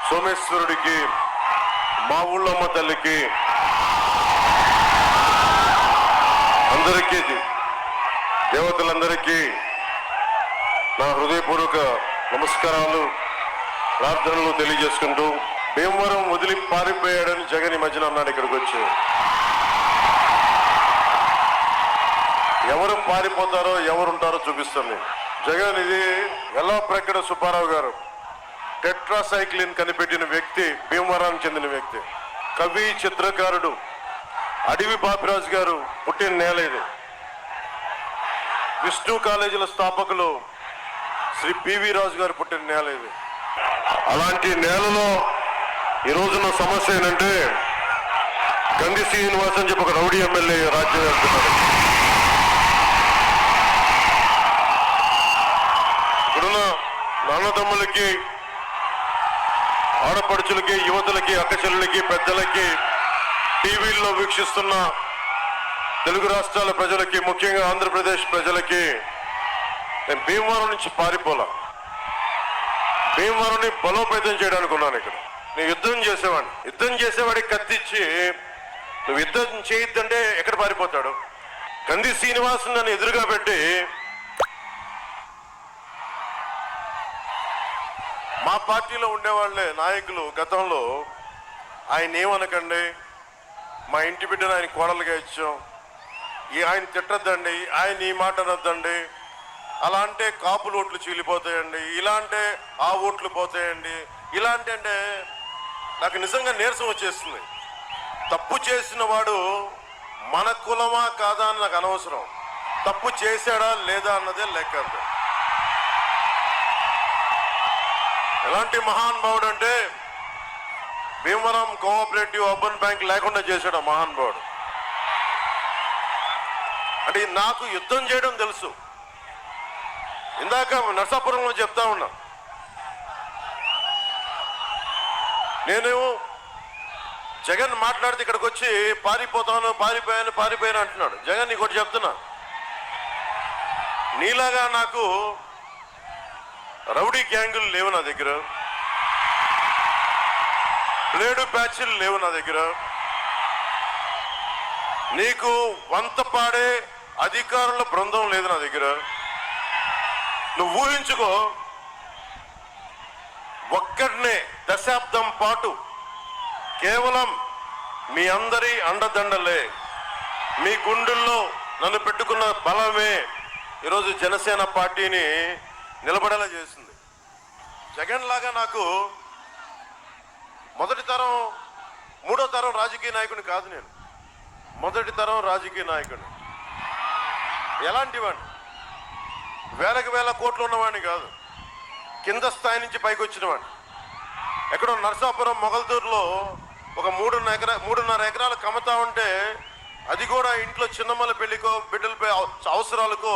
సోమేశ్వరుడికి, మా ఊళ్ళమ్మ తల్లికి, అందరికీ, దేవతలందరికీ నా హృదయపూర్వక నమస్కారాలు, ప్రార్థనలు తెలియజేసుకుంటూ, భీమవరం వదిలి పారిపోయాడని జగన్ ఈ మధ్యన అన్నాడు. ఇక్కడికి వచ్చి ఎవరు పారిపోతారో ఎవరుంటారో చూపిస్తుంది జగన్. ఇది ఎల్లప్రగడ సుబ్బారావు గారు టెట్రాసైక్లిన్ కనిపెట్టిన వ్యక్తి, భీమవరానికి చెందిన వ్యక్తి, కవి, చిత్రకారుడు అడవి బాపిరాజు గారు పుట్టిన నేల ఇది. విష్ణు కాలేజీల స్థాపకులు శ్రీ పివి రాజు గారు పుట్టిన నేల ఇది. అలాంటి నేలలో ఈ రోజున్న సమస్య ఏంటంటే గంగి శ్రీనివాస్ అని చెప్పి ఒక రౌడీ ఎమ్మెల్యే రాజ్యం వెళ్తున్నారు. ఇప్పుడున్న నాన్నతమ్ములకి, ఆడపడుచులకి, యువతులకి, అక్కచెల్లెలకి, పెద్దలకి, టీవీల్లో వీక్షిస్తున్న తెలుగు రాష్ట్రాల ప్రజలకి, ముఖ్యంగా ఆంధ్రప్రదేశ్ ప్రజలకి నేను భీమవరం నుంచి పారిపోలా, భీమవరాన్ని బలోపేతం చేయడానికి ఉన్నాను. ఇక్కడ నేను యుద్ధం చేసేవాడికి కత్తిచ్చి నువ్వు యుద్ధం చేయొద్దంటే ఎక్కడ పారిపోతాడు? గంధి శ్రీనివాస్ నన్ను ఎదురుగా పెట్టి మా పార్టీలో ఉండేవాళ్లే నాయకులు గతంలో ఆయన ఏమనకండి, మా ఇంటి బిడ్డను ఆయన కోడలుగా ఇచ్చాం, ఆయన తిట్టద్దండి, ఆయన ఈ మాట అనొద్దండి, అలా అంటే కాపులు ఓట్లు చీలిపోతాయండి, ఇలా అంటే ఆ ఓట్లు పోతాయండి, ఇలాంటి అంటే నాకు నిజంగా నీరసం వచ్చేస్తుంది. తప్పు చేసిన వాడు మన కులమా కాదా అని నాకు అనవసరం, తప్పు చేశాడా లేదా అన్నదే లెక్క. అంతే. ఎలాంటి మహానుభావుడు అంటే భీమవరం కోఆపరేటివ్ అర్బన్ బ్యాంక్ లేకుండా చేశాడు ఆ మహానుభావుడు. అంటే నాకు యుద్ధం చేయడం తెలుసు. ఇందాక నర్సాపురంలో చెప్తా ఉన్నా, నేను జగన్ మాట్లాడితే ఇక్కడికి వచ్చి పారిపోయాను అంటున్నాడు. జగన్ నీకు ఒకటి చెప్తున్నా, నీలాగా నాకు రౌడీ గ్యాంగులు లేవు నా దగ్గర, బ్లేడు ప్యాచ్లు లేవు నా దగ్గర, నీకు వంత పాడే అధికారుల బృందం లేదు నా దగ్గర. నువ్వు ఊహించుకో, ఒక్కడినే దశాబ్దం పాటు కేవలం మీ అందరి అండదండలే, మీ గుండెల్లో నన్ను పెట్టుకున్న బలమే ఈరోజు జనసేన పార్టీని నిలబడేలా చేసింది. జగన్ లాగా నాకు మొదటి తరం, మూడో తరం రాజకీయ నాయకుడిని కాదు, నేను మొదటి తరం రాజకీయ నాయకుడిని. ఎలాంటి వాడిని? వేల కోట్లు ఉన్నవాడిని కాదు, కింద స్థాయి నుంచి పైకి వచ్చిన వాడిని. ఎక్కడో నర్సాపురం మొగల్దూరులో ఒక 3.5 ఎకరాలు కమతా ఉంటే అది కూడా ఇంట్లో చిన్నమ్మల పెళ్లికో బిడ్డలపై అవసరాలకో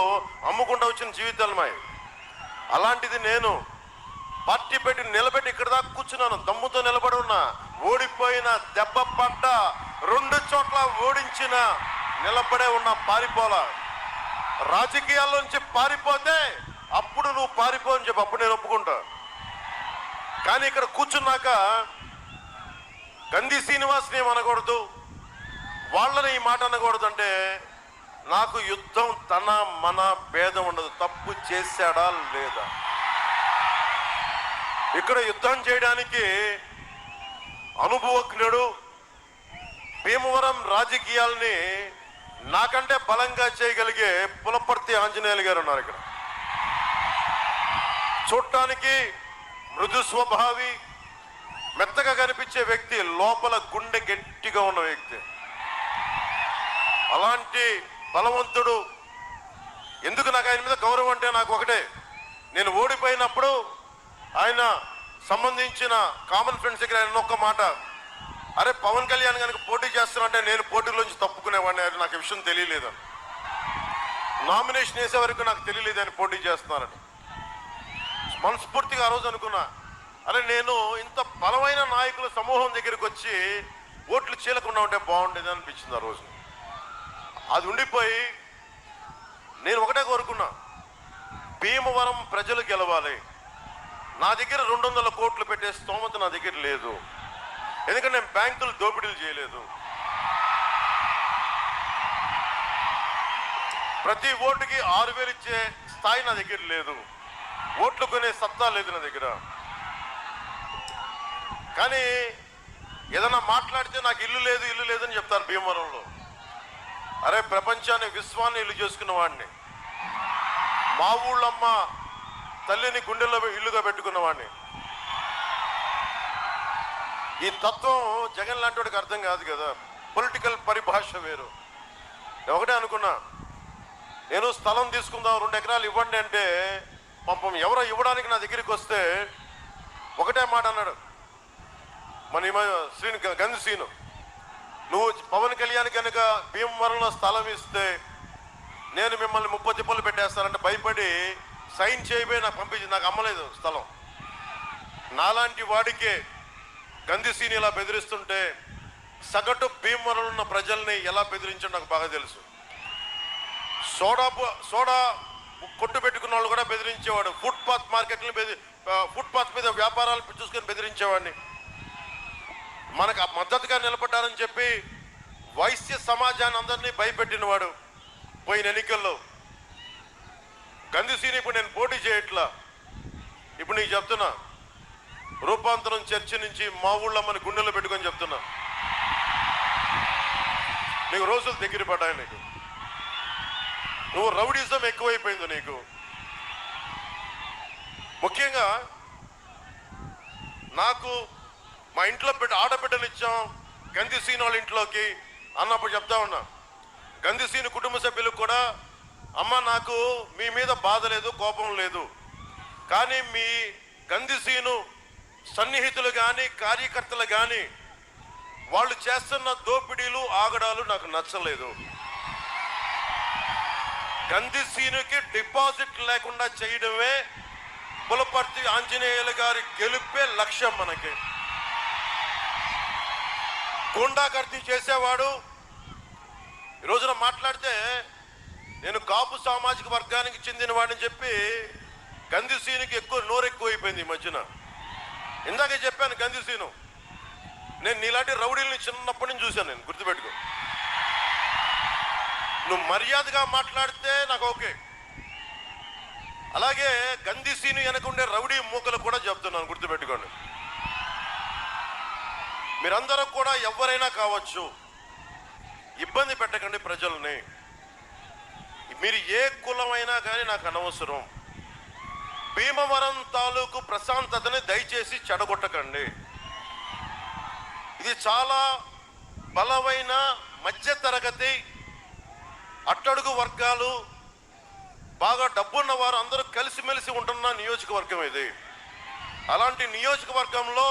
అమ్ముకుంటూ వచ్చిన జీవితాలు మాయ. అలాంటిది నేను పార్టీ పెట్టి నిలబెట్టి ఇక్కడ దాకా కూర్చున్నాను, దమ్ముతో నిలబడి ఉన్నా. ఓడిపోయిన, దెబ్బ పడ్డ, 2 చోట్ల ఓడించిన, నిలబడే ఉన్న, పారిపోలా. రాజకీయాల్లోంచి పారిపోతే అప్పుడు నువ్వు పారిపో అని చెప్పి అప్పుడు నేను ఒప్పుకుంటా. కానీ ఇక్కడ కూర్చున్నాక గంధి శ్రీనివాస్ని అనకూడదు, వాళ్ళని ఈ మాట అనకూడదు అంటే నాకు యుద్ధం తన మన భేదం ఉండదు. తప్పు చేశాడా లేదా? ఇక్కడ యుద్ధం చేయడానికి అనుభవజ్ఞుడు, భీమవరం రాజకీయాల్ని నాకంటే బలంగా చేయగలిగే పులపర్తి ఆంజనేయులు గారు ఉన్నారు ఇక్కడ. చూడటానికి మృదు స్వభావి, మెత్తగా కనిపించే వ్యక్తి, లోపల గుండె గట్టిగా ఉన్న వ్యక్తి. అలాంటి బలవంతుడు. ఎందుకు నాకు ఆయన మీద గౌరవం అంటే నాకు ఒకటే, నేను ఓడిపోయినప్పుడు ఆయన సంబంధించిన కామన్ ఫ్రెండ్స్ దగ్గర ఆయన ఒక్క మాట, అరే పవన్ కళ్యాణ్ కనుక పోటీ చేస్తున్నంటే నేను పోటీలోంచి తప్పుకునేవాడిని, అది నాకు విషయం తెలియలేదని. నామినేషన్ వేసే వరకు నాకు తెలియలేదు ఆయన పోటీ చేస్తున్నారని. మనస్ఫూర్తిగా ఆ రోజు అనుకున్నా, అరే నేను ఇంత బలమైన నాయకుల సమూహం దగ్గరికి వచ్చి ఓట్లు చీలకుండా ఉంటే బాగుండేది అనిపించింది ఆ రోజు. అది ఉండిపోయి నేను ఒకటే కోరుకున్నా, భీమవరం ప్రజలు గెలవాలి, నా దగ్గర 200 కోట్లు పెట్టే స్తోమత నా దగ్గర లేదు. ఎందుకంటే నేను బ్యాంకులు దోపిడీలు చేయలేదు. ప్రతి ఓటుకి 6,000 ఇచ్చే స్థాయి నా దగ్గర లేదు. ఓట్లు కొనే సత్తా లేదు నా దగ్గర. కానీ ఏదన్నా మాట్లాడితే నాకు ఇల్లు లేదు అని చెప్తారు భీమవరంలో. అరే, ప్రపంచాన్ని విశ్వాన్ని ఇల్లు చేసుకున్న వాడిని, మా ఊళ్ళమ్మ తల్లిని గుండెల్లో ఇల్లుగా పెట్టుకున్న వాడిని. ఈ తత్వం జగన్ లాంటి వాడికి అర్థం కాదు కదా. పొలిటికల్ పరిభాష వేరు. ఒకటే అనుకున్నా, నేను స్థలం తీసుకుందాం 2 ఎకరాలు ఇవ్వండి అంటే పాపం ఎవరో ఇవ్వడానికి నా దగ్గరికి వస్తే ఒకటే మాట అన్నాడు మన గంధి శ్రీను, నువ్వు పవన్ కళ్యాణ్ కనుక భీమవరంలో స్థలం ఇస్తే నేను మిమ్మల్ని 30 తిప్పలు పెట్టేస్తానంటే భయపడి సైన్ చేయబోయి నాకు పంపించి నాకు అమ్మలేదు స్థలం. నాలాంటి వాడికే గంధి శ్రీని ఇలా బెదిరిస్తుంటే సగటు భీమవరంలో ఉన్న ప్రజల్ని ఎలా బెదిరించడం నాకు బాగా తెలుసు. సోడా కొట్టు పెట్టుకున్న వాళ్ళు కూడా బెదిరించేవాడు. ఫుట్పాత్ మార్కెట్ని ఫుట్పాత్ మీద వ్యాపారాలు చూసుకొని బెదిరించేవాడిని. మనకు మద్దతుగా నిలబడ్డారని చెప్పి వైశ్య సమాజాన్ని అందరినీ భయపెట్టినవాడు. పోయిన ఎన్నికల్లో గంధిసీని ఇప్పుడు నేను పోటీ చేయట్లా. ఇప్పుడు నీకు చెప్తున్నా, రూపాంతరం చర్చ నుంచి మా ఊళ్ళో మన గుండెల్లో పెట్టుకొని చెప్తున్నా, నీకు రోజులు దగ్గర పడ్డాయి. నీకు నువ్వు రౌడీజం ఎక్కువైపోయింది నీకు. ముఖ్యంగా నాకు మా ఇంట్లో ఆడబిడ్డనిచ్చాం గంధిసీని వాళ్ళ ఇంట్లోకి అన్నప్పుడు చెప్తా ఉన్నా. గంధిసీని కుటుంబ సభ్యులకు కూడా, అమ్మ నాకు మీ మీద బాధ లేదు, కోపం లేదు, కానీ మీ గంధిసీను సన్నిహితులు కానీ కార్యకర్తలు కానీ వాళ్ళు చేస్తున్న దోపిడీలు ఆగడాలు నాకు నచ్చలేదు. గంధిసీనుకి డిపాజిట్ లేకుండా చేయడమే పులపర్తి ఆంజనేయులు గారి గెలుపే లక్ష్యం. మనకి గుండాగర్దీ చేసేవాడు ఈ రోజున మాట్లాడితే నేను కాపు సామాజిక వర్గానికి చెందిన వాడిని చెప్పి గంధిసీనుకి నోరెక్కువ అయిపోయింది ఈ మధ్యన. ఇందాకే చెప్పాను, గంధిసీను నేను నీలాంటి రౌడీల్ని చిన్నప్పటి నుంచి చూశాను. నేను గుర్తుపెట్టుకో, నువ్వు మర్యాదగా మాట్లాడితే నాకు ఓకే. అలాగే గంధిసీను వెనకుండే రౌడీ మూకలు కూడా చెప్తున్నాను, గుర్తుపెట్టుకోండి. మీరందరూ కూడా ఎవరైనా కావచ్చు, ఇబ్బంది పెట్టకండి ప్రజల్ని. మీరు ఏ కులమైనా కానీ నాకు అనవసరం. భీమవరం తాలూకు ప్రశాంతతని దయచేసి చెడగొట్టకండి. ఇది చాలా బలమైన మధ్య తరగతి అట్టడుగు వర్గాలు, బాగా డబ్బున్న వారు అందరూ కలిసిమెలిసి ఉంటున్న నియోజకవర్గం ఇది. అలాంటి నియోజకవర్గంలో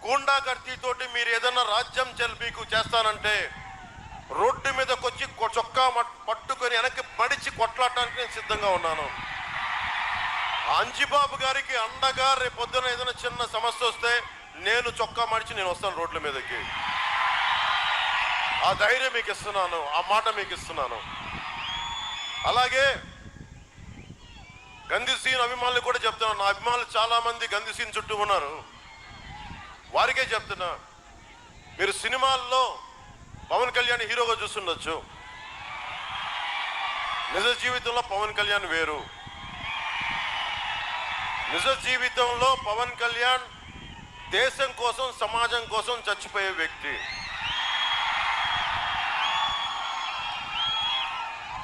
గూండాగర్దీతోటి మీరు ఏదైనా రాజ్యం మీకు చేస్తానంటే రోడ్డు మీదకి వచ్చి చొక్కా పట్టుకొని వెనక్కి పడిచి కొట్లాడటానికి నేను సిద్ధంగా ఉన్నాను. అంజిబాబు గారికి అండగా రేపు పొద్దున ఏదైనా చిన్న సమస్య వస్తే నేను చొక్కా మడిచి నేను వస్తాను రోడ్ల మీదకి. ఆ ధైర్యం మీకు ఇస్తున్నాను, ఆ మాట మీకు ఇస్తున్నాను. అలాగే గంధిసీన్ అభిమానులు కూడా చెప్తున్నాను. నా అభిమానులు చాలా మంది గంధిసీన్ చుట్టూ ఉన్నారు. వారికే చెప్తున్నా, మీరు సినిమాల్లో పవన్ కళ్యాణ్ హీరోగా చూస్తుండొచ్చు, నిజ జీవితంలో పవన్ కళ్యాణ్ వేరు. నిజ జీవితంలో పవన్ కళ్యాణ్ దేశం కోసం సమాజం కోసం చచ్చిపోయే వ్యక్తి.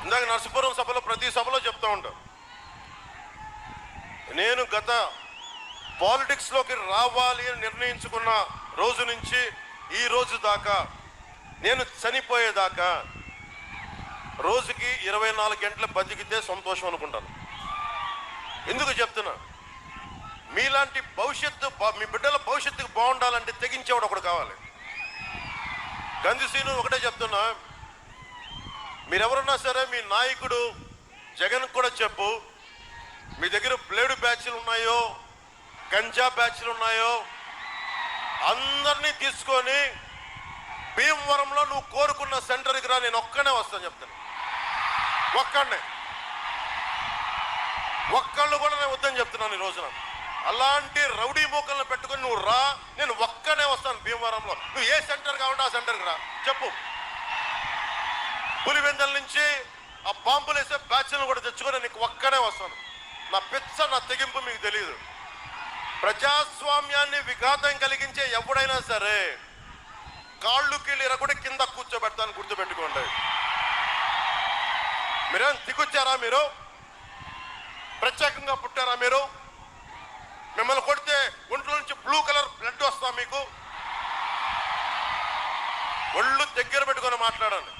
ఇందాక నరసపురం సభలో ప్రతి సభలో చెప్తా ఉంటాను, నేను గత పాలిటిక్స్లోకి రావాలి అని నిర్ణయించుకున్న రోజు నుంచి ఈ రోజు దాకా, నేను చనిపోయేదాకా రోజుకి 24 గంటలు బతికితే సంతోషం అనుకుంటాను. ఎందుకు చెప్తున్నా, మీలాంటి భవిష్యత్తు, మీ బిడ్డల భవిష్యత్తుకు బాగుండాలంటే తెగించేవాడు ఒకడు కావాలి. గంధిసీను ఒకటే చెప్తున్నా, మీరెవరన్నా సరే మీ నాయకుడు జగన్ కూడా చెప్పు, మీ దగ్గర బ్లేడు బ్యాచ్లు ఉన్నాయో గంజా బ్యాచ్లు ఉన్నాయో అందరినీ తీసుకొని భీమవరంలో నువ్వు కోరుకున్న సెంటర్కి రా, నేను ఒక్కనే వస్తాను చెప్తాను. ఒక్కళ్ళు కూడా నేను వద్దని చెప్తున్నాను ఈ రోజున. అలాంటి రౌడీ మూకలను పెట్టుకొని నువ్వు రా, నేను ఒక్కనే వస్తాను భీమవరంలో. నువ్వు ఏ సెంటర్ కావాలంటే ఆ సెంటర్కి రా, చెప్పు. పులివెందల నుంచి ఆ బాంబులు వేసే బ్యాచ్లను కూడా తెచ్చుకొని నీకు ఒక్కనే వస్తాను. నా పిచ్చ, నా తెగింపు మీకు తెలియదు. ప్రజాస్వామ్యాన్ని విఘాతం కలిగించే ఎవడైనా సరే కాళ్ళు కీళ్ళ కూడా కింద కూర్చోబెడతాను, గుర్తుపెట్టుకోండి. మీరేం దిగుచ్చారా? మీరు ప్రత్యేకంగా పుట్టారా? మీరు మిమ్మల్ని కొడితే ఒంట్లో నుంచి బ్లూ కలర్ బ్లడ్ వస్తా మీకు? ఒళ్ళు దగ్గర పెట్టుకొని మాట్లాడండి.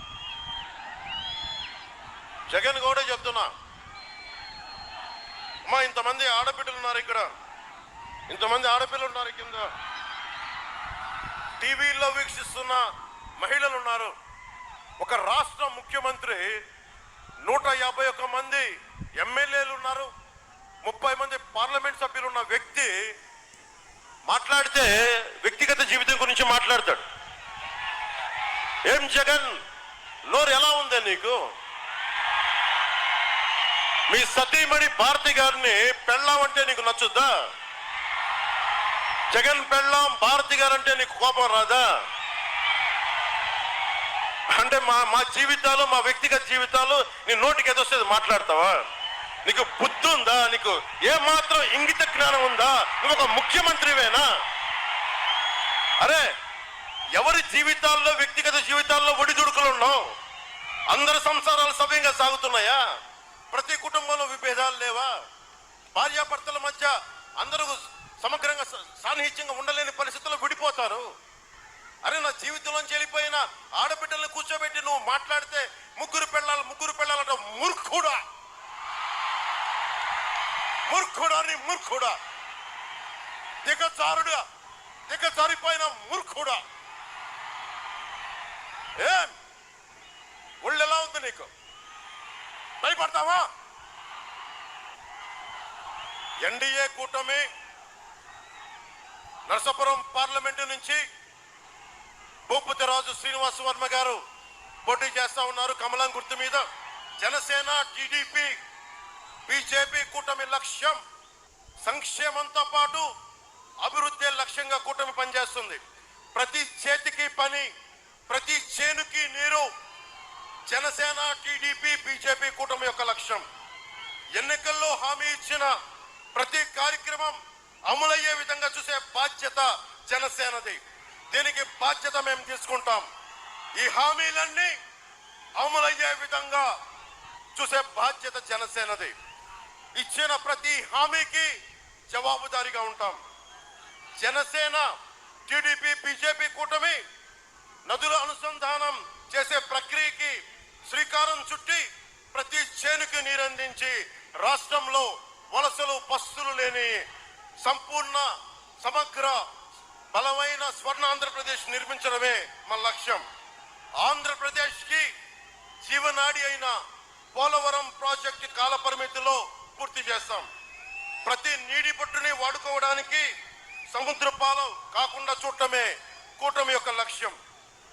జగన్ కూడా చెప్తున్నా, అమ్మా ఇంతమంది ఆడబిడ్డలు ఉన్నారు ఇక్కడ, ఇంతమంది ఆడపిల్లలు ఉన్నారు కింద, టీవీల్లో వీక్షిస్తున్న మహిళలు ఉన్నారు. ఒక రాష్ట్ర ముఖ్యమంత్రి, 151 మంది ఎమ్మెల్యేలు ఉన్నారు, 30 మంది పార్లమెంట్ సభ్యులు ఉన్న వ్యక్తి మాట్లాడితే వ్యక్తిగత జీవితం గురించి మాట్లాడతాడు. ఏం జగన్, నోరు ఎలా ఉందే నీకు? మీ సతీమణి భారతి గారిని పెళ్ళాం అంటే నీకు నచ్చుద్దా? జగన్ పెళ్ళాం భారతి గారు అంటే నీకు కోపం రాదా? అంటే మా జీవితాలు, మా వ్యక్తిగత జీవితాలు నీ నోటికి ఎదొస్తుంది మాట్లాడతావా? నీకు బుద్ధి ఉందా? నీకు ఏమాత్రం ఇంగిత జ్ఞానం ఉందా? నువ్వు ఒక ముఖ్యమంత్రివేనా? అరే, ఎవరి జీవితాల్లో, వ్యక్తిగత జీవితాల్లో ఒడిదుడుకులు ఉన్నావు? అందరి సంసారాలు సవ్యంగా సాగుతున్నాయా? ప్రతి కుటుంబంలో విభేదాలు లేవా? భార్యాభర్తల మధ్య అందరూ సమగ్రంగా సాన్నిహిత్యంగా ఉండలేని పరిస్థితుల్లో విడిపోతారు. అరే, నా జీవితంలోంచి వెళ్ళిపోయిన ఆడబిడ్డల్ని కూర్చోబెట్టి నువ్వు మాట్లాడితే ముగ్గురు పెళ్ళాలంటే మూర్ఖుడా, మూర్ఖుడా, నీ మూర్ఖుడా, దిగజారిపోయిన మూర్ఖుడా. ఏం ఒళ్ళు ఎలా ఉంది నీకు? భయపడతావా? ఎన్డీఏ కూటమి నరసాపురం పార్లమెంటు నుంచి భూపతిరాజు శ్రీనివాస వర్మ గారు పోటీ చేస్తా ఉన్నారు కమలం గుర్తు మీద. జనసేన, టీడీపీ, బీజేపీ కూటమి లక్ష్యం సంక్షేమంతో పాటు అభివృద్ధి లక్ష్యంగా కూటమి పనిచేస్తుంది. ప్రతి చేతికి పని, ప్రతి చేనుకి నీరు జనసేన, టీడీపీ, బీజేపీ కూటమి యొక్క లక్ష్యం. ఎన్నికల్లో హామీ ఇచ్చిన ప్రతి కార్యక్రమం అమలయ్యే విధంగా చూసే బాధ్యత జనసేనది. దీనికి బాధ్యత మేము తీసుకుంటాం. ఈ హామీలన్నీ అమలయ్యే విధంగా చూసే బాధ్యత జనసేనది. ఇచ్చిన ప్రతి హామీకి జవాబుదారీగా ఉంటాం. జనసేన, టీడీపీ, బీజేపీ కూటమి నదుల అనుసంధానం చేసే ప్రక్రియకి శ్రీకారం చుట్టి ప్రతి చేనుకి నీరందించి రాష్ట్రంలో వలసలు, పస్తులు లేని సంపూర్ణ, సమగ్ర, బలమైన స్వర్ణ ఆంధ్రప్రదేశ్ నిర్మించడమే మన లక్ష్యం. ఆంధ్రప్రదేశ్ కి జీవనాడి అయిన పోలవరం ప్రాజెక్టు కాల పరిమితిలో పూర్తి చేస్తాం. ప్రతి నీటి పట్టుని వాడుకోవడానికి సముద్ర పాలు కాకుండా చూడటమే కూటమి యొక్క లక్ష్యం.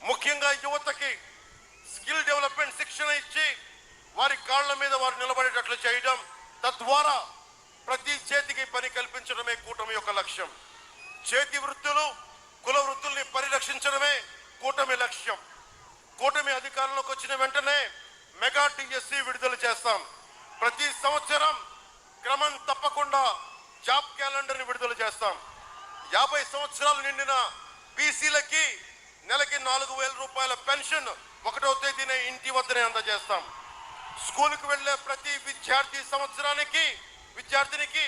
ముఖ్యంగా యువతకి స్కిల్ డెవలప్మెంట్ శిక్షణ ఇచ్చి వారి కాళ్ల మీద వారు నిలబడేటట్లు చేయడం, తద్వారా ప్రతి చేతికి పని కల్పించడమే కూటమి యొక్క లక్ష్యం. చేతి వృత్తులు, కుల వృత్తుల్ని పరిరక్షించడమే కూటమి లక్ష్యం. కూటమి అధికారంలోకి వచ్చిన వెంటనే మెగా టీఎస్సీ విడుదల చేస్తాం. ప్రతి సంవత్సరం క్రమం తప్పకుండా జాబ్ క్యాలెండర్ని విడుదల చేస్తాం. 50 సంవత్సరాలు నిండిన బీసీలకి నెలకి 4,000 రూపాయల పెన్షన్ 1వ తేదీనే ఇంటి వద్దనే అందజేస్తాం. స్కూల్కి వెళ్లే ప్రతి విద్యార్థినికి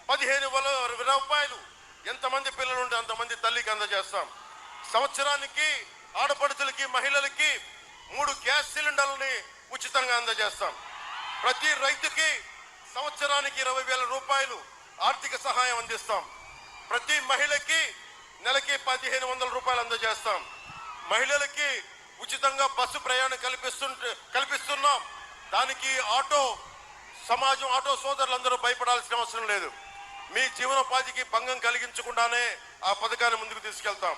15,000 రూపాయలు, ఎంతమంది పిల్లలు ఉంటే అంతమంది తల్లికి అందజేస్తాం. సంవత్సరానికి ఆడపడుచులకి, మహిళలకి 3 గ్యాస్ సిలిండర్లని ఉచితంగా అందజేస్తాం. ప్రతి రైతుకి సంవత్సరానికి 20,000 రూపాయలు ఆర్థిక సహాయం అందిస్తాం. ప్రతి మహిళకి నెలకి 1,500 రూపాయలు అందజేస్తాం. మహిళలకి ఉచితంగా బస్సు ప్రయాణం కల్పిస్తున్నాం. దానికి ఆటో సోదరులందరూ భయపడాల్సిన అవసరం లేదు. మీ జీవనోపాధికి భంగం కలిగించకుండానే ఆ పథకాన్ని ముందుకు తీసుకెళ్తాం.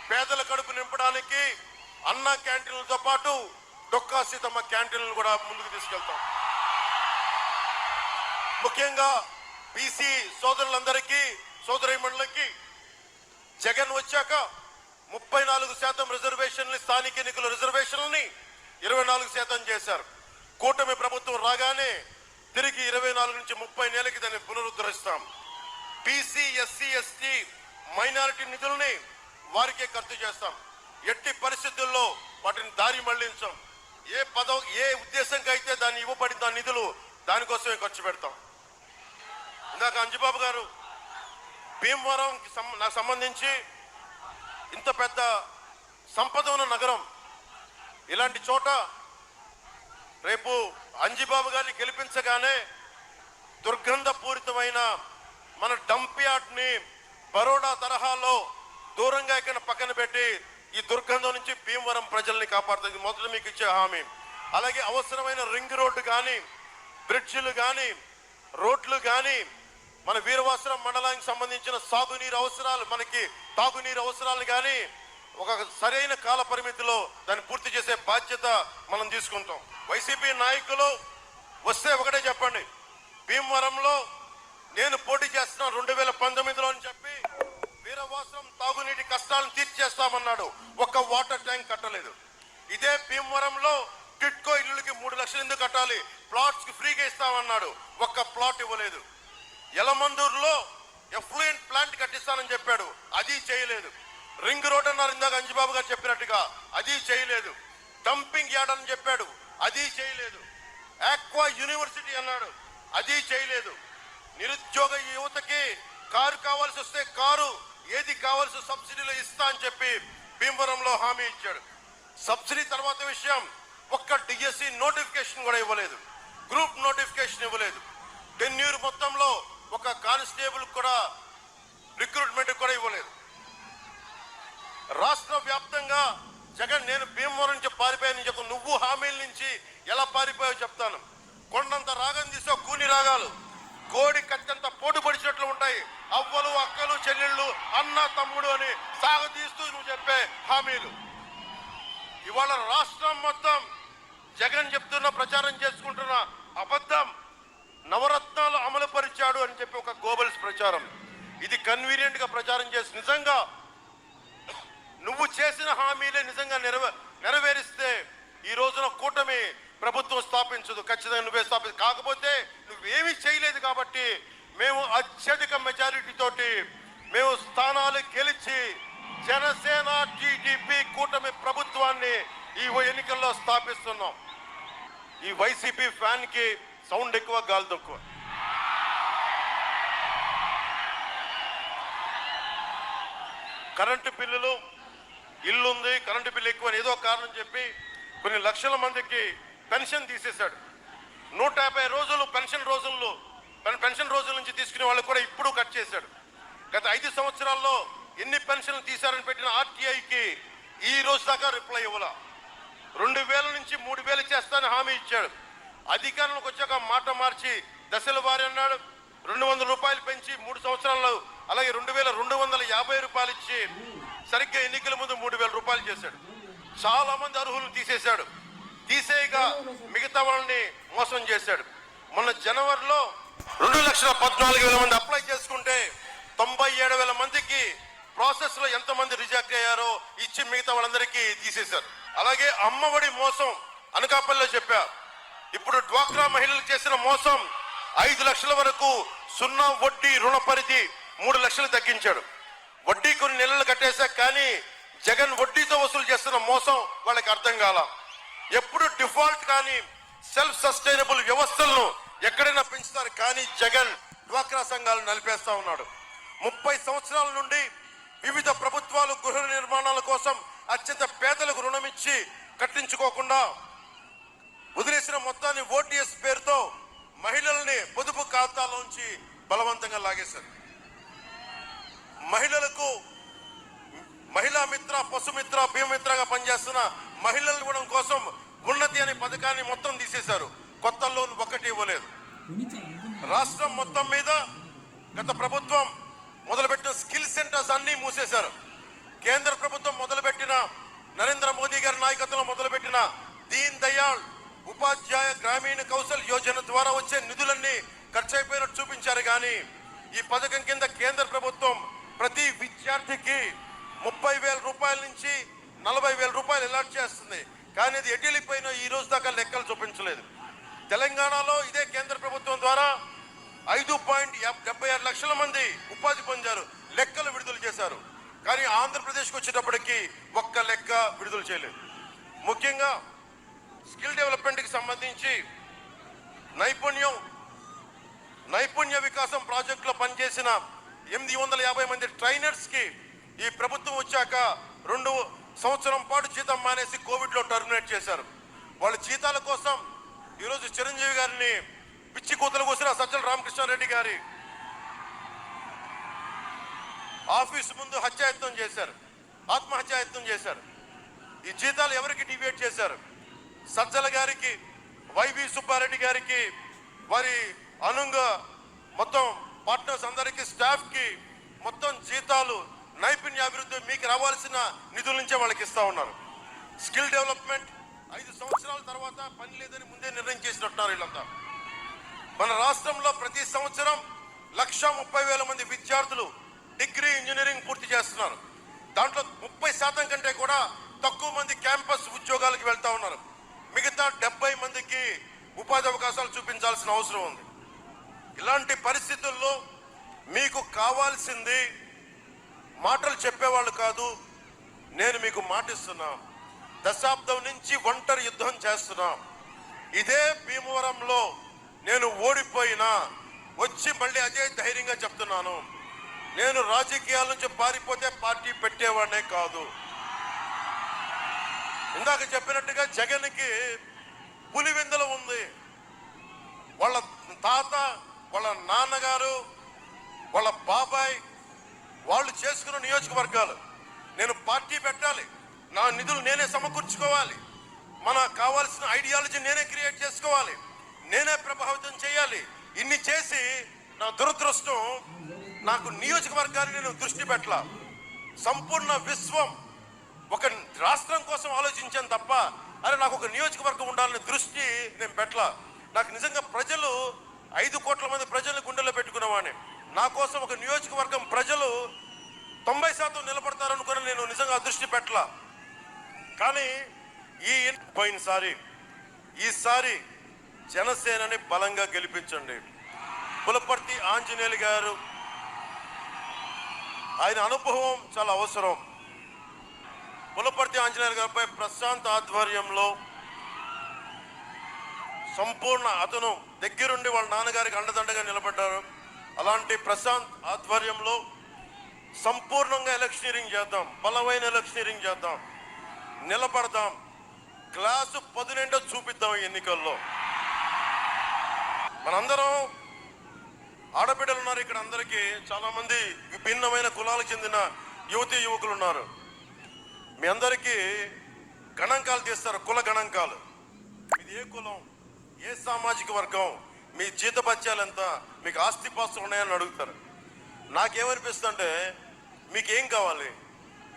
పేదల కడుపు నింపడానికి అన్న క్యాంటీన్లతో పాటు డొక్కా సీతమ్మ క్యాంటీన్లను కూడా ముందుకు తీసుకెళ్తాం. ముఖ్యంగా బీసీ సోదరులందరికీ సోదరీమణులకి జగన్ వచ్చాక 34% రిజర్వేషన్లు, స్థానిక ఎన్నికల రిజర్వేషన్లని 24% చేశారు. కూటమి ప్రభుత్వం రాగానే తిరిగి 24 నుంచి 30 నెలలకి దాన్ని పునరుద్ధరిస్తాం. బీసీ, ఎస్సీ, ఎస్టీ, మైనారిటీ నిధులని వారికే ఖర్చు చేస్తాం. ఎట్టి పరిస్థితుల్లో వాటిని దారి మళ్లించాం. ఏ ఉద్దేశంగా అయితే దాన్ని ఇవ్వబడిన నిధులు దానికోసమే ఖర్చు పెడతాం. ఇందాక అంజిబాబు గారు భీమవరం నాకు సంబంధించి ఇంత పెద్ద సంపద ఉన్న నగరం, ఇలాంటి చోట రేపు అంజిబాబు గారిని గెలిపించగానే దుర్గంధపూరితమైన మన డంప్ యార్డ్ని బరోడా తరహాలో దూరంగా ఇక్కడ పక్కన పెట్టి ఈ దుర్గంధం నుంచి భీమవరం ప్రజల్ని కాపాడుతుంది. మొదట మీకు ఇచ్చే హామీ. అలాగే అవసరమైన రింగ్ రోడ్డు కానీ, బ్రిడ్జిలు కానీ, రోడ్లు కానీ, మన వీరవాసరం మండలానికి సంబంధించిన సాగునీరు అవసరాలు, మనకి తాగునీరు అవసరాలు కానీ ఒక సరైన కాల పరిమితిలో దాన్ని పూర్తి చేసే బాధ్యత మనం తీసుకుంటాం. వైసీపీ నాయకులు వస్తే ఒకటే చెప్పండి, భీమవరంలో నేను పోటీ చేస్తున్నా 2019లో అని చెప్పి వీరవాసరం తాగునీటి కష్టాలను తీర్చేస్తామన్నాడు. ఒక్క వాటర్ ట్యాంక్ కట్టలేదు. ఇదే భీమవరంలో టిట్కో ఇల్లులకి 3 లక్షలు ఎందుకు కట్టాలి, ప్లాట్స్ కి ఫ్రీగా ఇస్తామన్నాడు. ఒక్క ప్లాట్ ఇవ్వలేదు. యలమందూరులో ఎఫ్లూయెంట్ ప్లాంట్ కట్టిస్తానని చెప్పాడు, అది చేయలేదు. రింగ్ రోడ్ అన్నారు ఇందాక అంజిబాబు గారు చెప్పినట్టుగా, అది చేయలేదు. డంపింగ్ యార్డ్ అని చెప్పాడు, అది చేయలేదు. ఆక్వా యూనివర్సిటీ అన్నాడు, అది చేయలేదు. నిరుద్యోగ యువతకి కారు కావాల్సి వస్తే కారు, ఏది కావాల్సి సబ్సిడీలో ఇస్తా అని చెప్పి భీమవరంలో హామీ ఇచ్చాడు. సబ్సిడీ తర్వాత విషయం, ఒక్క డిఎస్సి నోటిఫికేషన్ కూడా ఇవ్వలేదు, గ్రూప్ నోటిఫికేషన్ ఇవ్వలేదు. టెన్యూర్ మొత్తంలో ఒక కానిస్టేబుల్ కూడా రిక్రూట్మెంట్ కూడా ఇవ్వలేదు. రాష్ట్ర వ్యాప్తంగా జగన్ నేను భీమవరం నుంచి పారిపోయానని చెప్తాను. నువ్వు హామీల నుంచి ఎలా పారిపోయావు చెప్తాను. కొండంత రాగం తీసావు, కూని రాగాలు కోడి కట్టంత పోటు పడిచినట్లు ఉంటాయి. అవ్వలు, అక్కలు, చెల్లెళ్ళు, అన్న, తమ్ముడు అని సాగతీస్తూ నువ్వు చెప్పే హామీలు. ఇవాళ రాష్ట్రం మొత్తం జగన్ చెప్తున్న ప్రచారం చేసుకుంటున్న అబద్ధం, నవరత్నాలు అమలు పరిచాడు అని చెప్పి ఒక గోబల్స్ ప్రచారం. ఇది కన్వీనియంట్ గా ప్రచారం చేసి నిజంగా నువ్వు చేసిన హామీలే నిజంగా నెరవేరిస్తే ఈ రోజున కూటమి ప్రభుత్వం స్థాపించదు. ఖచ్చితంగా నువ్వే స్థాపించదు. కాకపోతే నువ్వేమీ చేయలేదు కాబట్టి మేము అత్యధిక మెజారిటీ తోటి మేము స్థానాలు గెలిచి జనసేన టీడీపీ కూటమి ప్రభుత్వాన్ని ఈ ఎన్నికల్లో స్థాపిస్తున్నాం. ఈ వైసీపీ ఫ్యాన్ కి సౌండ్ ఎక్కువ, గాలి తక్కువ. కరెంటు బిల్లులు, ఇల్లు ఉంది, కరెంటు బిల్లు ఎక్కువ ఏదో కారణం చెప్పి కొన్ని లక్షల మందికి పెన్షన్ తీసేశాడు. 150 రోజులు పెన్షన్ రోజుల నుంచి తీసుకునే వాళ్ళు కూడా ఇప్పుడు కట్ చేశాడు. గత 5 సంవత్సరాల్లో ఎన్ని పెన్షన్లు తీశారని పెట్టిన ఆర్టీఐకి ఈ రోజు దాకా రిప్లై ఇవ్వాల. 2000 నుంచి 3000 చేస్తానని హామీ ఇచ్చాడు. అధికారంలోకి వచ్చాక మాట మార్చి దశల వారి అన్నాడు. 200 రూపాయలు పెంచి 3 సంవత్సరాల్లో, అలాగే 2250 రూపాయలు ఇచ్చి సరిగ్గా ఎన్నికల ముందు 3000 రూపాయలు చేశాడు. చాలా మంది అర్హులను తీసేశాడు. తీసేయగా మిగతా వాళ్ళని మోసం చేశాడు. మొన్న జనవరిలో 2,14,000 మంది అప్లై చేసుకుంటే 97,000 మందికి ప్రాసెస్ లో ఎంతమంది రిజెక్ట్ అయ్యారో ఇచ్చి మిగతా వాళ్ళందరికీ తీసేశారు. అలాగే అమ్మఒడి మోసం అనకాపల్లిలో చెప్పా. ఇప్పుడు డ్వాక్రా మహిళలకు చేసిన మోసం 5 లక్షల వరకు 0 వడ్డీ రుణ పరిధి 3 లక్షలు తగ్గించాడు. వడ్డీ కొన్ని నెలలు కట్టేశా కానీ జగన్ వడ్డీతో వసూలు చేస్తున్న మోసం వాళ్ళకి అర్థం కాల. ఎప్పుడు డిఫాల్ట్ కానీ సెల్ఫ్ సస్టైనబుల్ వ్యవస్థలను ఎక్కడైనా పెంచుతారు కానీ జగన్ డ్వాక్రా సంఘాలను నలిపేస్తా ఉన్నాడు. 30 సంవత్సరాల నుండి వివిధ ప్రభుత్వాలు గృహ నిర్మాణాల కోసం అత్యంత పేదలకు రుణమిచ్చి కట్టించుకోకుండా వదిలేసిన మొత్తాన్ని ఓటీఎస్ పేరుతో మహిళల్ని పొదుపు ఖాతాలోంచి బలవంతంగా లాగేశారు. మహిళలకు మహిళా మిత్ర, పశుమిత్ర, భీమమిత్రగా పనిచేస్తున్న మహిళల గుణం కోసం ఉన్నతి అనే పథకాన్ని మొత్తం తీసేశారు. కొత్త లోన్ ఒకటి ఇవ్వలేదు. రాష్ట్రం మొత్తం మీద గత ప్రభుత్వం మొదలుపెట్టిన స్కిల్ సెంటర్స్ అన్ని మూసేశారు. కేంద్ర ప్రభుత్వం మొదలుపెట్టిన నరేంద్ర మోదీ గారి నాయకత్వంలో మొదలుపెట్టిన దీన్ దయాళ్ ఉపాధ్యాయ గ్రామీణ కౌశల్ యోజన ద్వారా వచ్చే నిధులన్నీ ఖర్చు అయిపోయినట్టు చూపించారు. కానీ ఈ పథకం కింద కేంద్ర ప్రభుత్వం ప్రతి విద్యార్థికి 30,000 రూపాయల నుంచి 40,000 రూపాయలు అలాట్ చేస్తుంది. కానీ అది ఎటులిపోయినా ఈ రోజు దాకా లెక్కలు చూపించలేదు. తెలంగాణలో ఇదే కేంద్ర ప్రభుత్వం ద్వారా 5.76 లక్షల మంది ఉపాధి పొందారు, లెక్కలు విడుదల చేశారు. కానీ ఆంధ్రప్రదేశ్కి వచ్చేటప్పటికి ఒక్క లెక్క విడుదల చేయలేదు. ముఖ్యంగా స్కిల్ డెవలప్మెంట్కి సంబంధించి నైపుణ్య వికాసం ప్రాజెక్టులో పనిచేసిన 850 మంది ట్రైనర్స్కి ఈ ప్రభుత్వం వచ్చాక 2 సంవత్సరం పాటు జీతం మానేసి కోవిడ్లో టర్మినేట్ చేశారు. వాళ్ళ జీతాల కోసం ఈరోజు చిరంజీవి గారిని పిచ్చి కూతలు కోసిన సజ్జల రామకృష్ణారెడ్డి గారి ఆఫీసు ముందు హత్యాయత్నం చేశారు, ఆత్మహత్యాయత్నం చేశారు. ఈ జీతాలు ఎవరికి డివైడ్ చేశారు? సజ్జల గారికి, వైవి సుబ్బారెడ్డి గారికి, వారి అనుంగ మొత్తం పార్ట్నర్స్ అందరికీ, స్టాఫ్కి మొత్తం జీతాలు నైపుణ్య అభివృద్ధి మీకు రావాల్సిన నిధుల నుంచే వాళ్ళకి ఇస్తా ఉన్నారు. స్కిల్ డెవలప్మెంట్ 5 సంవత్సరాల తర్వాత పని లేదని ముందే నిర్ణయం చేసినట్టున్నారు వీళ్ళంతా. మన రాష్ట్రంలో ప్రతి సంవత్సరం 130,000 మంది విద్యార్థులు డిగ్రీ ఇంజనీరింగ్ పూర్తి చేస్తున్నారు. దాంట్లో 30% కంటే కూడా తక్కువ మంది క్యాంపస్ ఉద్యోగాలకు వెళ్తా ఉన్నారు. మిగతా 70 మందికి ఉపాధి అవకాశాలు చూపించాల్సిన అవసరం ఉంది. ఇలాంటి పరిస్థితుల్లో మీకు కావాల్సింది మాటలు చెప్పేవాళ్ళు కాదు, నేను మీకు మాటిస్తున్నా. దశాబ్దం నుంచి ఒంటరి యుద్ధం చేస్తున్నా. ఇదే భీమవరంలో నేను ఓడిపోయినా వచ్చి మళ్ళీ అదే ధైర్యంగా చెప్తున్నాను, నేను రాజకీయాల నుంచి పారిపోతే పార్టీ పెట్టేవాడినే కాదు. ఇందాక చెప్పినట్టుగా జగన్కి పులివెందులు ఉంది. వాళ్ళ తాత, వాళ్ళ నాన్నగారు, వాళ్ళ బాబాయ్ వాళ్ళు చేసుకున్న నియోజకవర్గాలు. నేను పార్టీ పెట్టాలి, నా నిధులు నేనే సమకూర్చుకోవాలి, మనకు కావాల్సిన ఐడియాలజీ నేనే క్రియేట్ చేసుకోవాలి, నేనే ప్రభావితం చేయాలి. ఇన్ని చేసి నా దురదృష్టం, నాకు నియోజకవర్గాన్ని నేను దృష్టి పెట్టాల. సంపూర్ణ విశ్వం ఒక రాష్ట్రం కోసం ఆలోచించాను తప్ప అరే నాకు ఒక నియోజకవర్గం ఉండాలని దృష్టి నేను పెట్టాల. నాకు నిజంగా ప్రజలు 5 కోట్ల మంది ప్రజలు గుండెల్లో పెట్టుకున్నవాడిని. నా కోసం ఒక నియోజకవర్గం ప్రజలు 90% నిలబడతారనుకుని నేను నిజంగా దృష్టి పెట్టాల. కానీ ఈసారి జనసేనని బలంగా గెలిపించండి. పులపర్తి ఆంజనేయులు గారు, ఆయన అనుభవం చాలా అవసరం. పులపర్తి ఆంజనేయులు గారిపై ప్రశాంత్ ఆధ్వర్యంలో సంపూర్ణ, అతను దగ్గరుండి వాళ్ళ నాన్నగారికి అండదండగా నిలబడ్డారు. అలాంటి ప్రశాంత్ ఆధ్వర్యంలో సంపూర్ణంగా ఎలక్షనీరింగ్ చేద్దాం, బలమైన ఎలక్షనీరింగ్ చేద్దాం, నిలబడదాం, క్లాసు 10 చూపిద్దాం. ఎన్నికల్లో మనందరం ఆడబిడ్డలు ఉన్నారు ఇక్కడ. అందరికీ చాలా మంది విభిన్నమైన కులాలకు చెందిన యువతీ యువకులు ఉన్నారు. మీ అందరికీ గణాంకాలు తీస్తారు, కుల గణాంకాలు. ఇది ఏ కులం, ఏ సామాజిక వర్గం, మీ జీతభత్యాలు ఎంత, మీకు ఆస్తిపాస్తులు ఉన్నాయని అడుగుతారు. నాకేమనిపిస్తుంది అంటే, మీకేం కావాలి,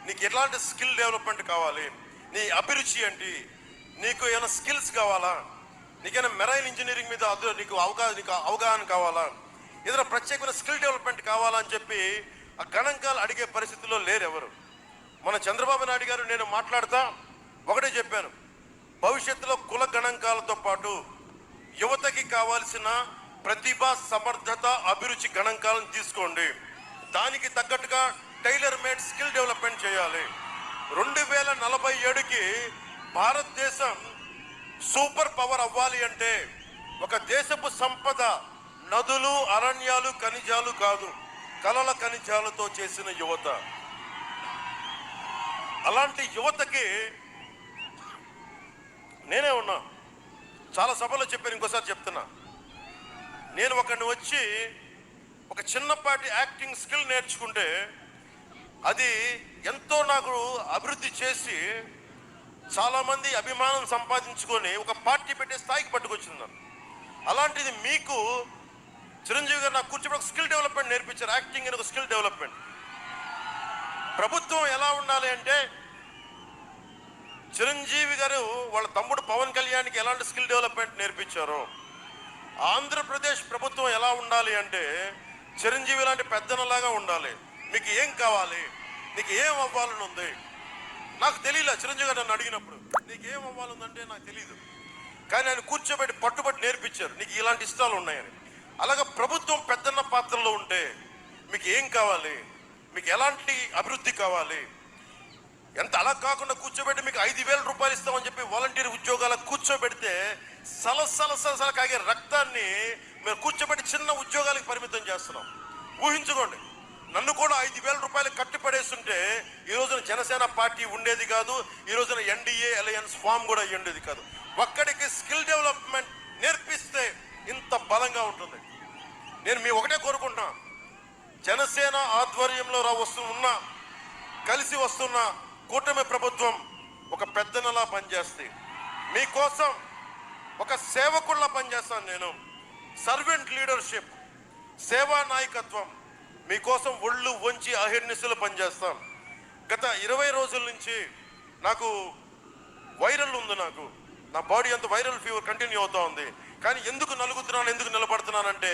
నీకు ఎట్లాంటి స్కిల్ డెవలప్మెంట్ కావాలి, నీ అభిరుచి ఏంటి, నీకు ఏమైనా స్కిల్స్ కావాలా, నీకైనా మెరైన్ ఇంజనీరింగ్ మీద నీకు అవగాహన కావాలా, ఏదైనా ప్రత్యేకమైన స్కిల్ డెవలప్మెంట్ కావాలని చెప్పి ఆ గణాంకాలు అడిగే పరిస్థితుల్లో లేరు ఎవరు. మన చంద్రబాబు నాయుడు గారు నేను మాట్లాడతా ఒకటే చెప్పాను, భవిష్యత్తులో కుల గణాంకాలతో పాటు యువతకి కావాల్సిన ప్రతిభ, సమర్థత, అభిరుచి గణాంకాలను తీసుకోండి. దానికి తగ్గట్టుగా టైలర్ మేడ్ స్కిల్ డెవలప్మెంట్ చేయాలి. 2047కి భారతదేశం సూపర్ పవర్ అవ్వాలి అంటే ఒక దేశపు సంపద నదులు, అరణ్యాలు, ఖనిజాలు కాదు, కలల ఖనిజాలతో చేసిన యువత. అలాంటి యువతకి నేనే ఉన్నా. చాలా సభలో చెప్పాను, ఇంకోసారి చెప్తున్నా. నేను ఒకరిని వచ్చి ఒక చిన్నపాటి యాక్టింగ్ స్కిల్ నేర్చుకుంటే అది ఎంతో నాకు అభివృద్ధి చేసి చాలామంది అభిమానం సంపాదించుకొని ఒక పార్టీ పెట్టే స్థాయికి పట్టుకొచ్చింది. అలాంటిది మీకు చిరంజీవి గారు నాకు కూర్చోబెట్టి ఒక స్కిల్ డెవలప్మెంట్ నేర్పించారు. యాక్టింగ్ అని ఒక స్కిల్ డెవలప్మెంట్. ప్రభుత్వం ఎలా ఉండాలి అంటే, చిరంజీవి గారు వాళ్ళ తమ్ముడు పవన్ కళ్యాణ్కి ఎలాంటి స్కిల్ డెవలప్మెంట్ నేర్పించారో ఆంధ్రప్రదేశ్ ప్రభుత్వం ఎలా ఉండాలి అంటే చిరంజీవి లాంటి పెద్దనలాగా ఉండాలి. మీకు ఏం కావాలి, నీకు ఏం అవ్వాలని ఉంది? నాకు తెలియలే. చిరంజీవి గారు నన్ను అడిగినప్పుడు నీకు ఏం అవ్వాలందంటే నాకు తెలియదు, కానీ ఆయన కూర్చోబెట్టి పట్టుబట్టి నేర్పించారు నీకు ఇలాంటి ఇష్టాలు ఉన్నాయని. అలాగే ప్రభుత్వం పెద్దన్న పాత్రలో ఉంటే మీకు ఏం కావాలి, మీకు ఎలాంటి అభివృద్ధి కావాలి, ఎంత అలా కాకుండా కూర్చోబెట్టి మీకు 5,000 రూపాయలు ఇస్తామని చెప్పి వాలంటీర్ ఉద్యోగాలకు కూర్చోబెడితే సలసల కాగే రక్తాన్ని మీరు కూర్చోబెట్టి చిన్న ఉద్యోగాలకు పరిమితం చేస్తున్నాం. ఊహించుకోండి, నన్ను కూడా 5,000 రూపాయలు కట్టిపడేస్తుంటే ఈ రోజున జనసేన పార్టీ ఉండేది కాదు, ఈ రోజున ఎన్డీఏ అలయన్స్ ఫామ్ కూడా ఉండేది కాదు. ఒక్కడికి స్కిల్ డెవలప్మెంట్ నేర్పిస్తే ఇంత బలంగా ఉంటుంది. నేను మీ ఒకటే కోరుకుంటున్నా, జనసేన ఆధ్వర్యంలో కలిసి వస్తున్న కూటమి ప్రభుత్వం ఒక పెద్దనలా పనిచేస్తే మీకోసం ఒక సేవకుల్లా పనిచేస్తాను. నేను సర్వెంట్ లీడర్షిప్, సేవా నాయకత్వం మీకోసం ఒళ్ళు వంచి అహిర్నిశలు పనిచేస్తాం. గత 20 రోజుల నుంచి నాకు వైరల్ ఉంది. నా బాడీ అంత వైరల్ ఫీవర్ కంటిన్యూ అవుతా ఉంది. కానీ ఎందుకు నలుగుతున్నాను, ఎందుకు నిలబడుతున్నానంటే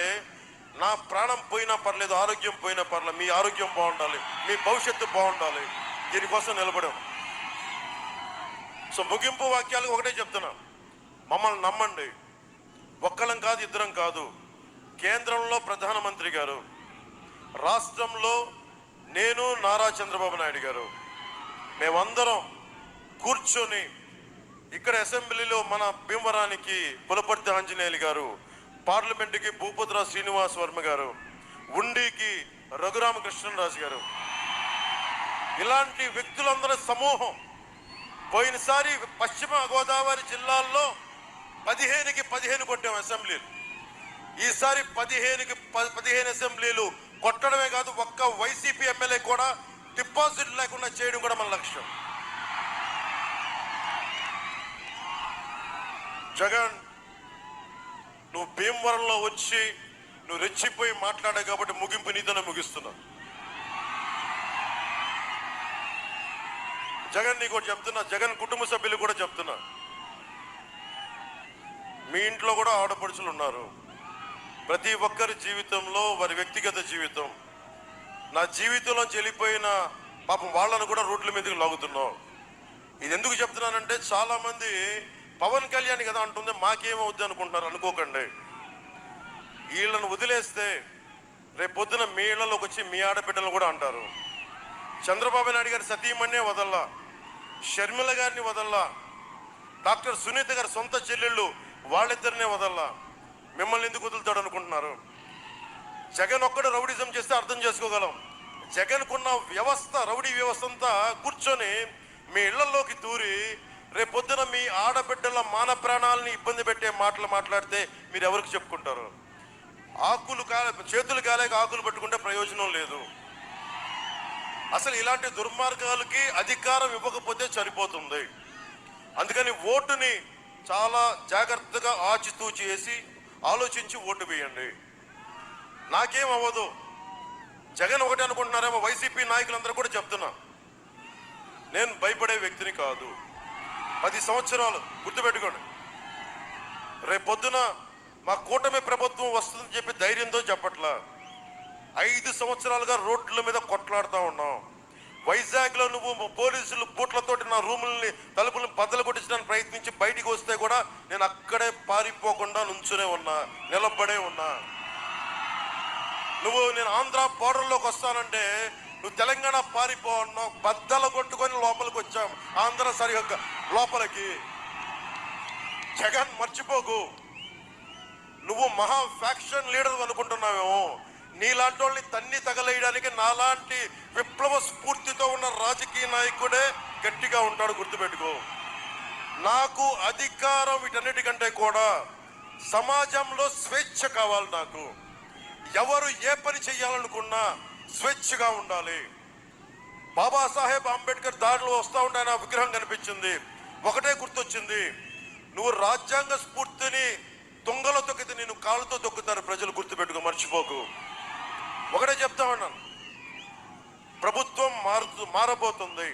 నా ప్రాణం పోయినా పర్లేదు, ఆరోగ్యం పోయినా పర్లేదు, మీ ఆరోగ్యం బాగుండాలి, మీ భవిష్యత్తు బాగుండాలి, దీనికోసం నిలబడాం. సో ముగింపు వాక్యాలు ఒకటే చెప్తున్నా, మమ్మల్ని నమ్మండి. ఒక్కళ్ళం కాదు, ఇద్దరం కాదు. కేంద్రంలో ప్రధానమంత్రి గారు, రాష్ట్రంలో నేను, నారా చంద్రబాబు నాయుడు గారు, మేమందరం కూర్చొని ఇక్కడ అసెంబ్లీలో మన భీమవరానికి పులపర్తి ఆంజనేయులు గారు, పార్లమెంటుకి భూపతిరావు శ్రీనివాస్ వర్మ గారు, ఉండికి రఘురామకృష్ణరాజు గారు, ఇలాంటి వ్యక్తులందరి సమూహం. పోయినసారి పశ్చిమ గోదావరి జిల్లాల్లో 15కి 15 కొట్టాం అసెంబ్లీలు. ఈసారి 15కి 15 అసెంబ్లీలు కొట్టడమే కాదు, ఒక్క వైసీపీ ఎమ్మెల్యే కూడా డిపాజిట్ లేకుండా చేయడం కూడా మన లక్ష్యం. జగన్, నువ్వు భీమవరంలో వచ్చి నువ్వు రెచ్చిపోయి మాట్లాడావు కాబట్టి ముగింపు నీతోనే ముగిస్తున్నా. జగన్ నీకు చెప్తున్నా, జగన్ కుటుంబ సభ్యులు కూడా చెప్తున్నా, మీ ఇంట్లో కూడా ఆడపడుచులు ఉన్నారు. ప్రతి ఒక్కరి జీవితంలో వారి వ్యక్తిగత జీవితం, నా జీవితంలోంచి వెళ్ళిపోయిన పాపం వాళ్ళను కూడా రోడ్ల మీదకి లాగుతున్నావు. ఇది ఎందుకు చెప్తున్నానంటే చాలా మంది పవన్ కళ్యాణ్ కదా అంటుంది, మాకేమవుద్ది అనుకుంటున్నారు. అనుకోకండి, వీళ్ళను వదిలేస్తే రేపు పొద్దున మీ ఇళ్లలోకి వచ్చి మీ ఆడబిడ్డలు కూడా అంటారు. చంద్రబాబు నాయుడు గారి సతీమణ్ణే వదల్లా, షర్మిల గారిని వదల్లా, డాక్టర్ సునీత గారి సొంత చెల్లెళ్ళు వాళ్ళిద్దరినే వదల్లా. మిమ్మల్ని ఎందుకు వదులుతాడు అనుకుంటున్నారు? జగన్ ఒక్కడు రౌడీజం చేస్తే అర్థం చేసుకోగలం. జగన్కున్న వ్యవస్థ, రౌడీ వ్యవస్థ అంతా కూర్చొని మీ ఇళ్లలోకి దూరి రేపొద్దున మీ ఆడబిడ్డల మాన ప్రాణాలని ఇబ్బంది పెట్టే మాటలు మాట్లాడితే మీరు ఎవరికి చెప్పుకుంటారు? చేతులు కాలేక ఆకులు పట్టుకుంటే ప్రయోజనం లేదు. అసలు ఇలాంటి దుర్మార్గాలకి అధికారం ఇవ్వకపోతే సరిపోతుంది. అందుకని ఓటుని చాలా జాగ్రత్తగా ఆచితూచి చేసి ఆలోచించి ఓటు వేయండి. నాకేం అవ్వదు. జగన్ ఒకటి అనుకుంటున్నారేమో, వైసీపీ నాయకులందరూ కూడా చెప్తున్నా, నేను భయపడే వ్యక్తిని కాదు. 10 సంవత్సరాలు గుర్తుపెట్టుకోండి, రేపొద్దున మా కూటమి ప్రభుత్వం వస్తుందని చెప్పి ధైర్యంతో చెప్పట్లా. 5 సంవత్సరాలుగా రోడ్ల మీద కొట్లాడుతూ ఉన్నాం. వైజాగ్లో నువ్వు పోలీసులు బూట్లతోటి నా రూముల్ని తలుపులను బద్దలు కొట్టించడానికి ప్రయత్నించి బయటికి వస్తే కూడా నేను అక్కడే పారిపోకుండా నుంచునే ఉన్నా, నిలబడే ఉన్నా. నేను ఆంధ్ర బోర్డర్లోకి వస్తానంటే నువ్వు తెలంగాణ పారిపో అన్నావు, బద్దలు కొట్టుకొని లోపలికి వచ్చాం ఆంధ్ర సరిహద్దు లోపలికి. జగన్ మర్చిపోకు, నువ్వు మహా ఫ్యాక్షన్ లీడర్ అనుకుంటున్నావేమో. నీలాంటి వాళ్ళని తన్ని తగలేయడానికి నాలాంటి విప్లవ స్ఫూర్తితో ఉన్న రాజకీయ నాయకుడే గట్టిగా ఉంటాడు, గుర్తుపెట్టుకో. నాకు అధికారం వీటన్నిటికంటే కూడా సమాజంలో స్వేచ్ఛ కావాలి. నాకు ఎవరు ఏ పని చేయాలనుకున్నా స్వేచ్ఛగా ఉండాలి. బాబాసాహెబ్ అంబేద్కర్ దారిలో వస్తూ ఉంటే ఆయన విగ్రహం కనిపించింది, ఒకటే గుర్తొచ్చింది, నువ్వు రాజ్యాంగ స్ఫూర్తిని దొంగలో తొక్కితే నేను కాళ్ళతో తొక్కుతారు ప్రజలు, గుర్తుపెట్టుకో, మర్చిపోకు. ఒకటే చెప్తా ఉన్నాను, ప్రభుత్వం మారబోతుంది.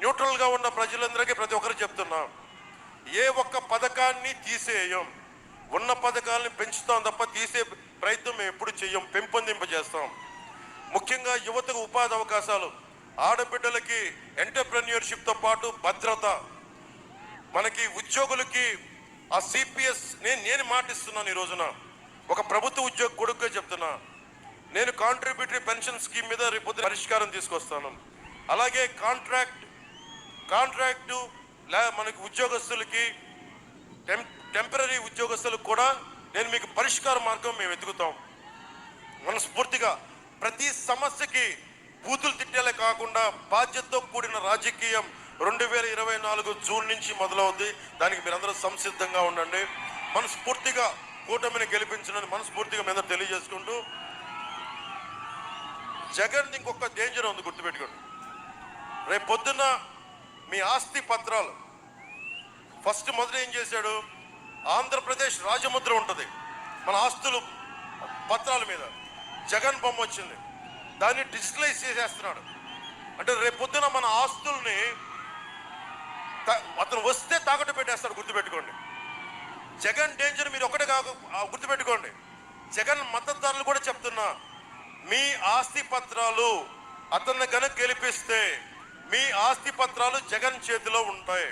న్యూట్రల్గా ఉన్న ప్రజలందరికీ ప్రతి ఒక్కరు చెప్తున్నా, ఏ ఒక్క పథకాన్ని తీసేయం. ఉన్న పథకాలను పెంచుతాం తప్ప తీసే ప్రయత్నం మేము ఎప్పుడు చెయ్యం, పెంపొందింపజేస్తాం. ముఖ్యంగా యువతకు ఉపాధి అవకాశాలు, ఆడబిడ్డలకి ఎంటర్ప్రెన్యూర్షిప్తో పాటు భద్రత, మనకి ఉద్యోగులకి ఆ సిపిఎస్ నేను మాటిస్తున్నాను. ఈ రోజున ఒక ప్రభుత్వ ఉద్యోగ కొడుకుగా చెప్తున్నా, నేను కాంట్రిబ్యూటరీ పెన్షన్ స్కీమ్ మీద రేపు పరిష్కారం తీసుకొస్తాను. అలాగే కాంట్రాక్టు మనకి ఉద్యోగస్తులకి, టెంపరీ ఉద్యోగస్తులకు కూడా నేను మీకు పరిష్కార మార్గం మేము వెతుకుతాం. మనస్ఫూర్తిగా ప్రతి సమస్యకి బూతులు తిట్టేలే కాకుండా బాధ్యతతో కూడిన రాజకీయం 2024 జూన్ నుంచి మొదలవుద్ది. దానికి మీరందరూ సంసిద్ధంగా ఉండండి. మనస్ఫూర్తిగా కూటమిని గెలిపించడానికి మనస్ఫూర్తిగా మీద తెలియజేసుకుంటూ, జగన్ ఇంకొక డేంజర్ ఉంది, గుర్తుపెట్టుకోండి. రేపు పొద్దున్న మీ ఆస్తి పత్రాలు ఫస్ట్ మొదట ఏం చేశాడు, ఆంధ్రప్రదేశ్ రాజముద్ర ఉంటుంది మన ఆస్తులు పత్రాల మీద, జగన్ బొమ్మ వచ్చింది, దాన్ని డిజిటలైజ్ చేసేస్తున్నాడు. అంటే రేపు పొద్దున మన ఆస్తుల్ని అతను వస్తే తాకట్టు పెట్టేస్తాడు, గుర్తుపెట్టుకోండి. జగన్ డేంజర్ మీరు ఒకటే గుర్తుపెట్టుకోండి. జగన్ మద్దతుదారులు కూడా చెప్తున్నా, మీ ఆస్తి పత్రాలు అతన్ని కనుక గెలిపిస్తే మీ ఆస్తి పత్రాలు జగన్ చేతిలో ఉంటాయి.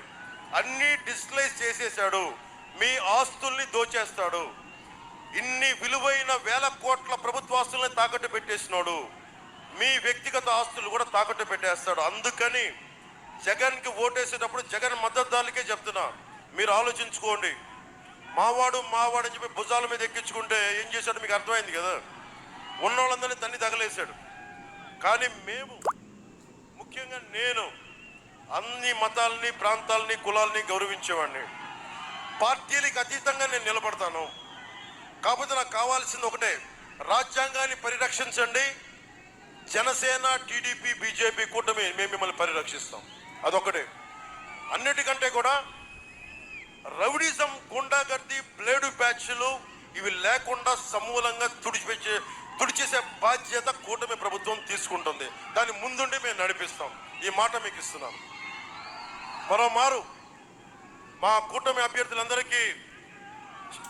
అన్నీ డిజిటలైజ్ చేసేసాడు, మీ ఆస్తుల్ని దోచేస్తాడు. ఇన్ని విలువైన వేల కోట్ల ప్రభుత్వ ఆస్తుల్ని తాకట్టు పెట్టేసినాడు, మీ వ్యక్తిగత ఆస్తులు కూడా తాకట్టు పెట్టేస్తాడు. అందుకని జగన్కి ఓటేసేటప్పుడు జగన్ మద్దతుదారులకే చెప్తున్నా, మీరు ఆలోచించుకోండి. మావాడు అని చెప్పి భుజాల మీద ఎక్కించుకుంటే ఏం చేశాడు మీకు అర్థమైంది కదా. ఉన్న వాళ్ళందరినీ తన్ని తగలేశాడు. కానీ మేము, ముఖ్యంగా నేను, అన్ని మతాలని, ప్రాంతాలని, కులాలని గౌరవించేవాడిని. పార్టీలకు అతీతంగా నేను నిలబడతాను. కాకపోతే నాకు కావాల్సింది ఒకటే, రాజ్యాంగాన్ని పరిరక్షించండి. జనసేన, టీడీపీ, బీజేపీ కూటమి మేము మిమ్మల్ని పరిరక్షిస్తాం. అదొకటే. అన్నిటికంటే కూడా రౌడీజం, గుండాగర్ది, బ్లేడు బ్యాచ్లు ఇవి లేకుండా సమూలంగా తుడిచేసే బాధ్యత కూటమి ప్రభుత్వం తీసుకుంటుంది. దాని ముందుండి మేము నడిపిస్తాం. ఈ మాట మీకు ఇస్తున్నాను. మరోమారు మా కూటమి అభ్యర్థులందరికీ,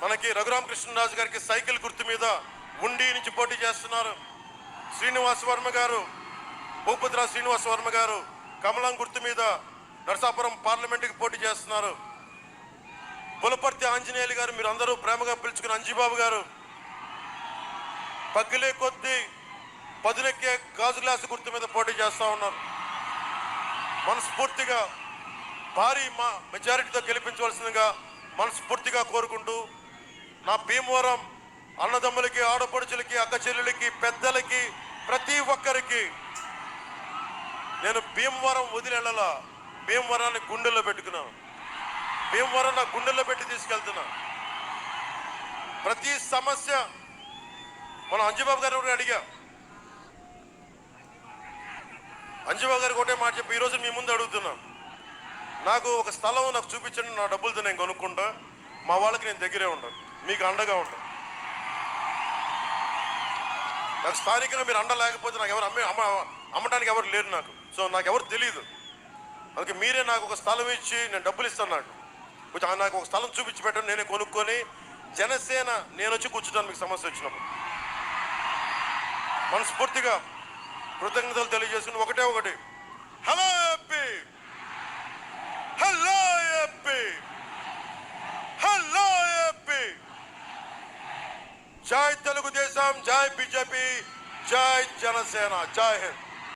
మనకి రఘురామకృష్ణరాజు గారికి సైకిల్ గుర్తు మీద ఉండి నుంచి పోటీ చేస్తున్నారు. శ్రీనివాస్ వర్మ గారు, భూపతిరాజు శ్రీనివాస్ వర్మ గారు కమలం గుర్తు మీద నరసాపురం పార్లమెంటుకి పోటీ చేస్తున్నారు. పులపర్తి ఆంజనేయులు గారు, మీరు అందరూ ప్రేమగా పిలుచుకున్న అంజిబాబు గారు పగ్గిలే కొద్దీ పదునెక్కే గాజు గ్లాసు గుర్తు మీద పోటీ చేస్తూ ఉన్నారు. మనస్ఫూర్తిగా భారీ మెజారిటీతో గెలిపించవలసిందిగా మనస్ఫూర్తిగా కోరుకుంటూ, నా భీమవరం అన్నదమ్ములకి, ఆడపడుచులకి, అక్క చెల్లెలకి, పెద్దలకి, ప్రతి ఒక్కరికి నేను భీమవరం వదిలేళ్ళలా, భీమవరాన్ని గుండెల్లో పెట్టుకున్నాను. భీమవరం నా గుండెల్లో పెట్టి తీసుకెళ్తున్నా. ప్రతి సమస్య మనం అంజబాబు గారు అడిగా, అంజబాబు గారికి ఒకటే మాట చెప్పి ఈరోజు మీ ముందు అడుగుతున్నాం. నాకు ఒక స్థలం నాకు చూపించండి, నా డబ్బులతో నేను కొనుక్కుంటా, మా వాళ్ళకి నేను దగ్గరే ఉంటాను, మీకు అండగా ఉంటాను. నాకు స్థానికంగా మీరు అండ లేకపోతే నాకు ఎవరు అమ్మడానికి ఎవరు లేరు నాకు. సో నాకు ఎవరు తెలియదు. అందుకే మీరే నాకు ఒక స్థలం ఇచ్చి నేను డబ్బులు ఇస్తాను. నాకు ఒక స్థలం చూపించి పెట్టండి, నేనే కొనుక్కొని జనసేన నేను వచ్చి కూర్చుంటాను మీకు సమస్య వచ్చినప్పుడు. మనస్ఫూర్తిగా కృతజ్ఞతలు తెలియజేసుకుని ఒకటి, hello AP, hello AP, hello AP, జై తెలుగుదేశం, జై బీజేపీ, జై జనసేన, జై హింద్.